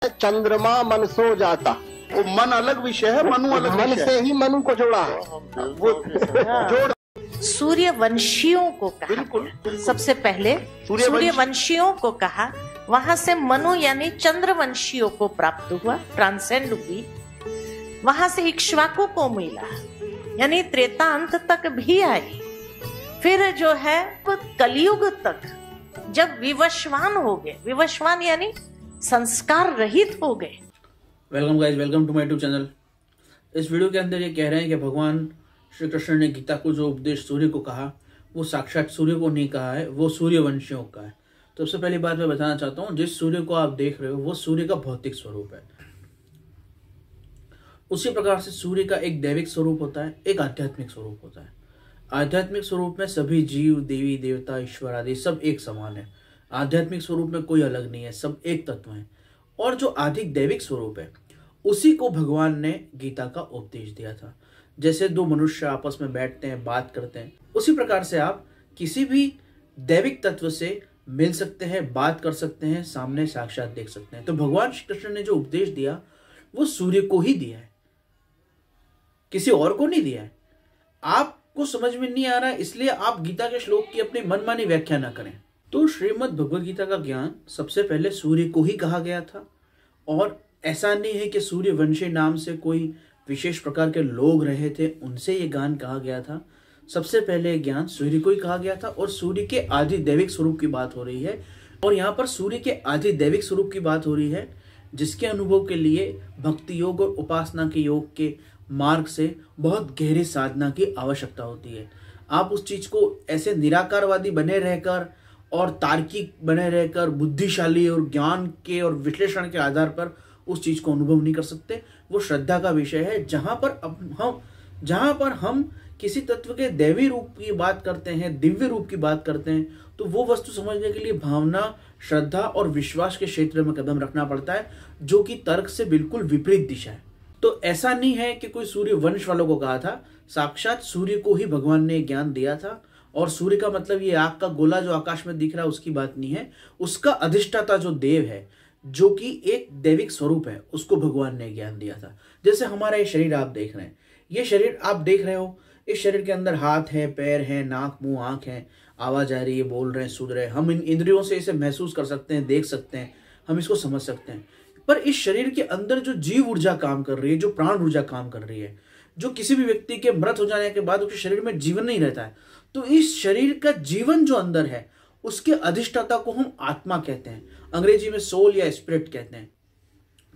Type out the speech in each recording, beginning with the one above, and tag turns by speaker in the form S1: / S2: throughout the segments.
S1: चंद्रमा मन सो जाता।
S2: वो मन अलग विषय है, मनु अलग
S1: मन
S2: विषय
S1: से ही मनु को जोड़ा है, वो जोड़।
S3: सूर्यवंशियों को कहा,
S2: बिल्कुल
S3: सबसे पहले सूर्यवंशियों को कहा, वहां से मनु यानी चंद्रवंशियों को प्राप्त हुआ, ट्रांसेंड हुई। वहां से इक्ष्वाकु को मिला, यानी त्रेता अंत तक भी आई। फिर जो है कलयुग तक जब विवस्वान हो गए, विवस्वान यानी संस्कार रहित हो गए।
S4: Welcome guys, welcome to my YouTube channel. इस वीडियो के अंदर ये कह रहे हैं कि भगवान श्री कृष्ण ने गीता को जो उपदेश सूर्य को कहा, वो साक्षात सूर्य को नहीं कहा है, वो सूर्यवंशियों का है। तो सबसे पहली बात मैं बताना चाहता हूँ, जिस सूर्य को आप देख रहे हो वो सूर्य का भौतिक स्वरूप है। उसी प्रकार से सूर्य का एक दैविक स्वरूप होता है, एक आध्यात्मिक स्वरूप होता है। आध्यात्मिक स्वरूप में सभी जीव, देवी देवता, ईश्वर आदि सब एक समान है। आध्यात्मिक स्वरूप में कोई अलग नहीं है, सब एक तत्व है। और जो आधिक दैविक स्वरूप है, उसी को भगवान ने गीता का उपदेश दिया था। जैसे दो मनुष्य आपस में बैठते हैं, बात करते हैं, उसी प्रकार से आप किसी भी दैविक तत्व से मिल सकते हैं, बात कर सकते हैं, सामने साक्षात देख सकते हैं। तो भगवान श्री कृष्ण ने जो उपदेश दिया वो सूर्य को ही दिया है, किसी और को नहीं दिया है। आपको समझ में नहीं आ रहा है, इसलिए आप गीता के श्लोक की अपनी मनमानी व्याख्या ना करें। तो श्रीमद् भगवद गीता का ज्ञान सबसे पहले सूर्य को ही कहा गया था। और ऐसा नहीं है कि सूर्यवंशी नाम से कोई विशेष प्रकार के लोग रहे थे, उनसे ये ज्ञान कहा गया था। सबसे पहले ज्ञान सूर्य को ही कहा गया था। और सूर्य के आदि दैविक स्वरूप की बात हो रही है। और यहाँ पर सूर्य के आदि दैविक स्वरूप की बात हो रही है, जिसके अनुभव के लिए भक्ति योग और उपासना के योग के मार्ग से बहुत गहरी साधना की आवश्यकता होती है। आप उस चीज को ऐसे निराकारवादी बने रहकर और तार्किक बने रहकर बुद्धिशाली और ज्ञान के और विश्लेषण के आधार पर उस चीज को अनुभव नहीं कर सकते। वो श्रद्धा का विषय है। जहां पर हम किसी तत्व के दैवी रूप की बात करते हैं, दिव्य रूप की बात करते हैं, तो वो वस्तु समझने के लिए भावना, श्रद्धा और विश्वास के क्षेत्र में कदम रखना पड़ता है, जो कि तर्क से बिल्कुल विपरीत दिशा है। तो ऐसा नहीं है कि कोई सूर्य वंश वालों को कहा था, साक्षात सूर्य को ही भगवान ने ज्ञान दिया था। और सूर्य का मतलब ये आग का गोला जो आकाश में दिख रहा है उसकी बात नहीं है, उसका अधिष्ठाता जो देव है, जो कि एक दैविक स्वरूप है, उसको भगवान ने ज्ञान दिया था। जैसे हमारा ये शरीर आप देख रहे हैं, ये शरीर आप देख रहे हो, इस शरीर के अंदर हाथ है, पैर है, नाक, मुंह, आंख है, आवाज आ रही है, बोल रहे हैं, सुन रहे हैं। हम इन इंद्रियों से इसे महसूस कर सकते हैं, देख सकते हैं, हम इसको समझ सकते हैं। पर इस शरीर के अंदर जो जीव ऊर्जा काम कर रही है, जो प्राण ऊर्जा काम कर रही है, जो किसी भी व्यक्ति के मृत हो जाने के बाद उसके शरीर में जीवन नहीं रहता है, तो इस शरीर का जीवन जो अंदर है, उसके अधिष्ठाता को हम आत्मा कहते हैं। अंग्रेजी में सोल या स्पिरिट कहते हैं।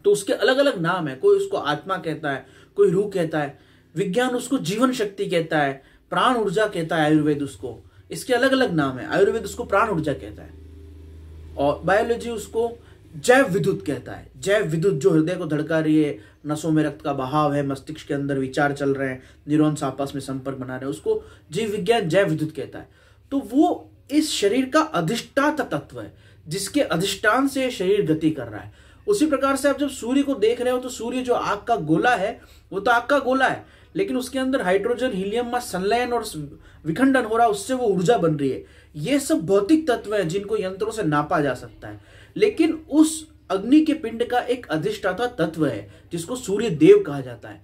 S4: तो उसके अलग अलग नाम है, कोई उसको आत्मा कहता है, कोई रूह कहता है, विज्ञान उसको जीवन शक्ति कहता है, प्राण ऊर्जा कहता है आयुर्वेद उसको। इसके अलग अलग नाम है। आयुर्वेद उसको प्राण ऊर्जा कहता है और बायोलॉजी उसको जैव विद्युत कहता है। जैव विद्युत जो हृदय को धड़का रही है, नसों में रक्त का बहाव है, मस्तिष्क के अंदर विचार चल रहे हैं, न्यूरॉन्स आपस में संपर्क बना रहे हैं, उसको जीव विज्ञान जैव विद्युत कहता है। तो वो इस शरीर का अधिष्ठाता तत्व है, जिसके अधिष्ठान से शरीर गति कर रहा है। उसी प्रकार से आप जब सूर्य को देख रहे हो, तो सूर्य जो आग का गोला है, वो तो आग का गोला है, लेकिन उसके अंदर हाइड्रोजन, हीलियम में संलयन और विखंडन हो रहा है, उससे वो ऊर्जा बन रही है। ये सब भौतिक तत्व हैं जिनको यंत्रों से नापा जा सकता है। लेकिन उस अग्नि के पिंड का एक अधिष्ठाता तत्व है, जिसको सूर्य देव कहा जाता है।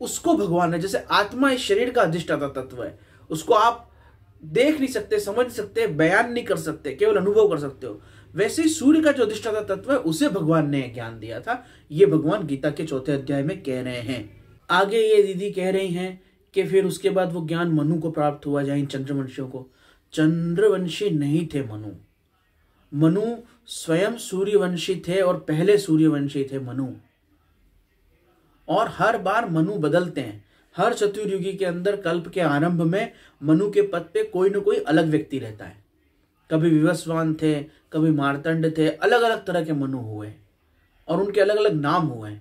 S4: उसको भगवान ने, जैसे आत्मा इस शरीर का अधिष्ठाता तत्व है, उसको आप देख नहीं सकते, समझ सकते, बयान नहीं कर सकते, केवल अनुभव कर सकते हो। वैसे ही सूर्य का जो अधिष्ठाता तत्व है, उसे भगवान ने ज्ञान दिया था। ये भगवान गीता के 4थे अध्याय में कह रहे हैं। आगे ये दीदी कह रही हैं कि फिर उसके बाद वो ज्ञान मनु को प्राप्त हुआ, जाए चंद्रवंशियों को। चंद्रवंशी नहीं थे मनु। मनु स्वयं सूर्यवंशी थे और पहले सूर्यवंशी थे मनु। और हर बार मनु बदलते हैं। हर चतुर्युगी के अंदर कल्प के आरंभ में मनु के पद पे कोई न कोई अलग व्यक्ति रहता है। कभी विवस्वान थे, कभी मार्तंड थे, अलग अलग तरह के मनु हुए और उनके अलग अलग नाम हुए।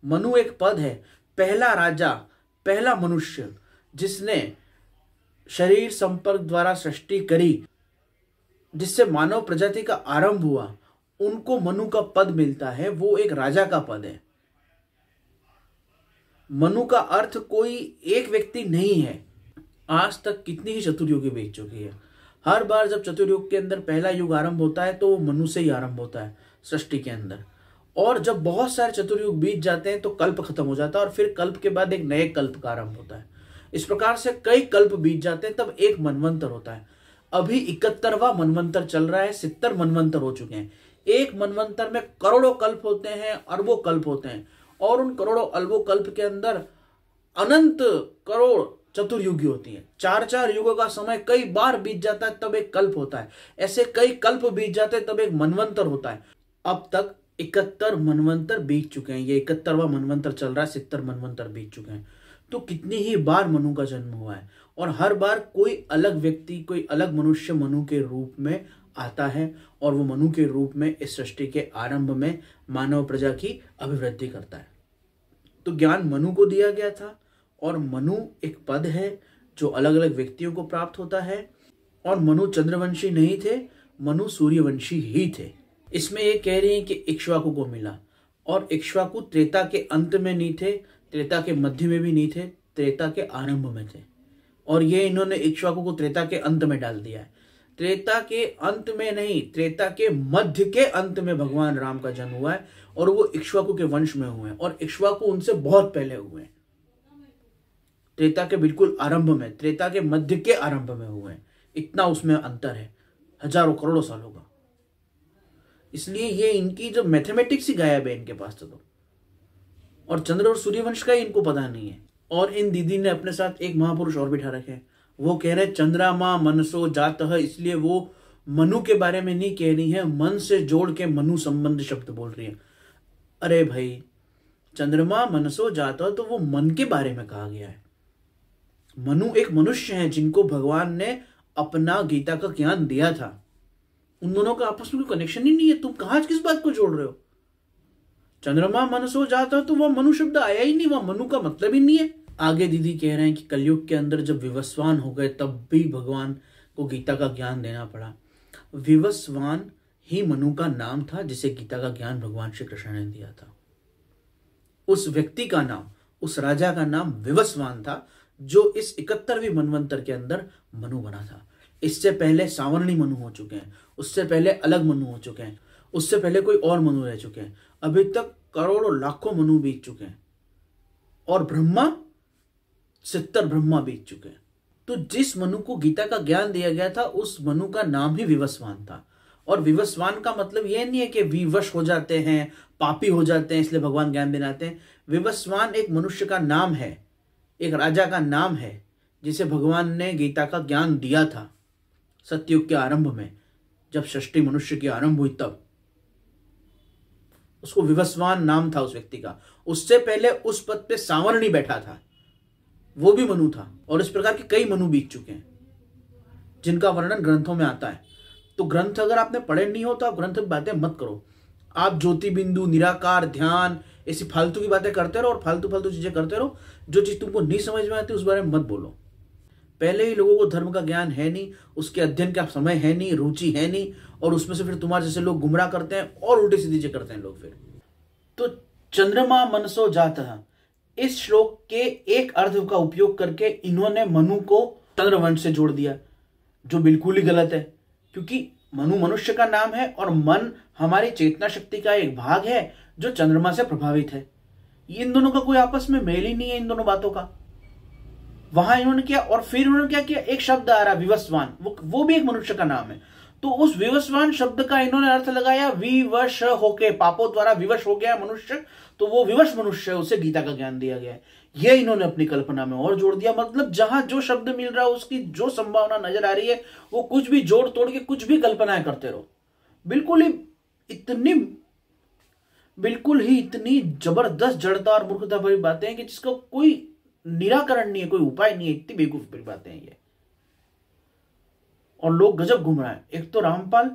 S4: मनु एक पद है, पहला राजा, पहला मनुष्य जिसने शरीर संपर्क द्वारा सृष्टि करी, जिससे मानव प्रजाति का आरंभ हुआ, उनको मनु का पद मिलता है। वो एक राजा का पद है। मनु का अर्थ कोई एक व्यक्ति नहीं है। आज तक कितनी ही चतुर्युगी बीत चुकी है। हर बार जब चतुर्युग के अंदर पहला युग आरंभ होता है, तो वो मनु से ही आरंभ होता है सृष्टि के अंदर। और जब बहुत सारे चतुर्युग बीत जाते हैं तो कल्प खत्म हो जाता है और फिर कल्प के बाद एक नए कल्प का आरंभ होता है। इस प्रकार से कई कल्प बीत जाते हैं, तब एक मनवंतर होता है। अभी 71वां मनवंतर चल रहा है, 70 मनवंतर हो चुके हैं। एक मनवंतर में करोड़ों कल्प होते हैं, अरबों कल्प होते हैं, और उन करोड़ों अरबों कल्प के अंदर अनंत करोड़ चतुर्युगी होती है। 4-4 युगों का समय कई बार बीत जाता है, तब एक कल्प होता है। ऐसे कई कल्प बीत जाते हैं, तब एक मनवंतर होता है। अब तक 71 मनवंतर बीत चुके हैं। ये 71वां मनवंतर चल रहा है, 70 मनवंतर बीत चुके हैं। तो कितनी ही बार मनु का जन्म हुआ है, और हर बार कोई अलग व्यक्ति, कोई अलग मनुष्य मनु के रूप में आता है, और वो मनु के रूप में इस सृष्टि के आरंभ में मानव प्रजा की अभिवृद्धि करता है। तो ज्ञान मनु को दिया गया था, और मनु एक पद है जो अलग अलग व्यक्तियों को प्राप्त होता है। और मनु चंद्रवंशी नहीं थे, मनु सूर्यवंशी ही थे। इसमें ये कह रही है कि इक्ष्वाकु को मिला, और इक्ष्वाकु त्रेता के अंत में नहीं थे, त्रेता के मध्य में भी नहीं थे, त्रेता के आरंभ में थे। और ये इन्होंने इक्ष्वाकु को त्रेता के अंत में डाल दिया है। त्रेता के अंत में नहीं, त्रेता के मध्य के अंत में भगवान राम का जन्म हुआ है, और वो इक्ष्वाकु के वंश में हुए हैं, और इक्ष्वाकु उनसे बहुत पहले हुए हैं। त्रेता के बिल्कुल आरंभ में, त्रेता के मध्य के आरंभ में हुए हैं। इतना उसमें अंतर है, हजारों करोड़ों सालों का। इसलिए ये इनकी जो मैथमेटिक्स ही गायब है इनके पास तो। और चंद्र और सूर्यवंश का ही इनको पता नहीं है। और इन दीदी ने अपने साथ एक महापुरुष और बिठा रखे हैं। वो कह रहे हैं चंद्रमा मनसो जात है, इसलिए वो मनु के बारे में नहीं कह रही है, मन से जोड़ के मनु संबंध शब्द बोल रही है। अरे भाई, चंद्रमा मनसो जात है तो वो मन के बारे में कहा गया है। मनु एक मनुष्य है जिनको भगवान ने अपना गीता का ज्ञान दिया था। उन दोनों का आपस में कोई कनेक्शन ही नहीं है। तुम कहां किस बात को जोड़ रहे हो? चंद्रमा मनसो जाता तो वह मनु शब्द आया ही नहीं, वह मनु का मतलब ही नहीं है। आगे दीदी कह रहे हैं कि कलयुग के अंदर जब विवस्वान हो गए तब भी भगवान को गीता का ज्ञान देना पड़ा। विवस्वान ही मनु का नाम था जिसे गीता का ज्ञान भगवान श्री कृष्ण ने दिया था। उस व्यक्ति का नाम, उस राजा का नाम विवस्वान था, जो इस 71वें मनवंतर के अंदर मनु बना था। इससे पहले सावर्णी मनु हो चुके हैं, उससे पहले अलग मनु हो चुके हैं, उससे पहले कोई और मनु रह चुके हैं। अभी तक करोड़ों लाखों मनु बीत चुके हैं, और ब्रह्मा 70 ब्रह्मा बीत चुके हैं। तो जिस मनु को गीता का ज्ञान दिया गया था, उस मनु का नाम ही विवस्वान था। और विवस्वान का मतलब यह नहीं है कि विवश हो जाते हैं, पापी हो जाते हैं इसलिए भगवान ज्ञान देना आते हैं। विवस्वान एक मनुष्य का नाम है, एक राजा का नाम है, जिसे भगवान ने गीता का ज्ञान दिया था सतयुग के आरंभ में। जब सृष्टि मनुष्य की आरंभ हुई तब उसको विवस्वान नाम था उस व्यक्ति का। उससे पहले उस पद पे सावर्णी बैठा था, वो भी मनु था। और इस प्रकार के कई मनु बीत चुके हैं जिनका वर्णन ग्रंथों में आता है। तो ग्रंथ अगर आपने पढ़े नहीं हो तो आप ग्रंथ की बातें मत करो। आप ज्योति बिंदु, निराकार, ध्यान, ऐसी फालतू की बातें करते रहो और फालतू फालतू चीजें करते रहो। जो चीज तुमको नहीं समझ में आती उस बारे में मत बोलो। पहले ही लोगों को धर्म का ज्ञान है नहीं, उसके अध्ययन का समय है नहीं, रुचि है नहीं, और उसमें से फिर तुम्हारे जैसे लोग गुमराह करते हैं और उल्टी सीधी चीजें करते हैं लोग फिर। तो चंद्रमा मनसो जातः, इस श्लोक के एक अर्थ का उपयोग करके इन्होंने मनु को चंद्रवंश से जोड़ दिया, जो बिल्कुल ही गलत है। क्योंकि मनु मनुष्य का नाम है और मन हमारी चेतना शक्ति का एक भाग है जो चंद्रमा से प्रभावित है। इन दोनों का कोई आपस में मेल ही नहीं है, इन दोनों बातों का। वहां इन्होंने किया, और फिर उन्होंने क्या किया, एक शब्द आ रहा विवस्वान, वो भी एक मनुष्य का नाम है। तो उस विवस्वान शब्द का इन्होंने अर्थ लगाया विवश होके, पापों द्वारा विवश हो गया मनुष्य, तो वो विवश मनुष्य है, उसे गीता का ज्ञान दिया गया है। ये इन्होंने अपनी कल्पना में और जोड़ दिया। मतलब जहां जो शब्द मिल रहा है, उसकी जो संभावना नजर आ रही है, वो कुछ भी जोड़ तोड़ के कुछ भी कल्पनाएं करते रहो। बिल्कुल ही इतनी जबरदस्त जड़ता और मूर्खता भरी बातें हैं कि जिसका कोई निराकरण नहीं है, कोई उपाय नहीं है। इतनी बेवकूफ भरी बातें हैं ये, और लोग गजब घूम रहा है। एक तो रामपाल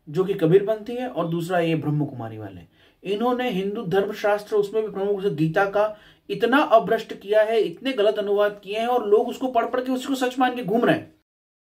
S4: जो कि कबीरपंथी है, और दूसरा ये ब्रह्म कुमारी वाले। इन्होंने हिंदू धर्मशास्त्र, उसमें भी प्रमुख से गीता का इतना अभ्रष्ट किया है, इतने गलत अनुवाद किए हैं, और लोग उसको पढ़ पढ़ के उसको सच मान के घूम रहे हैं।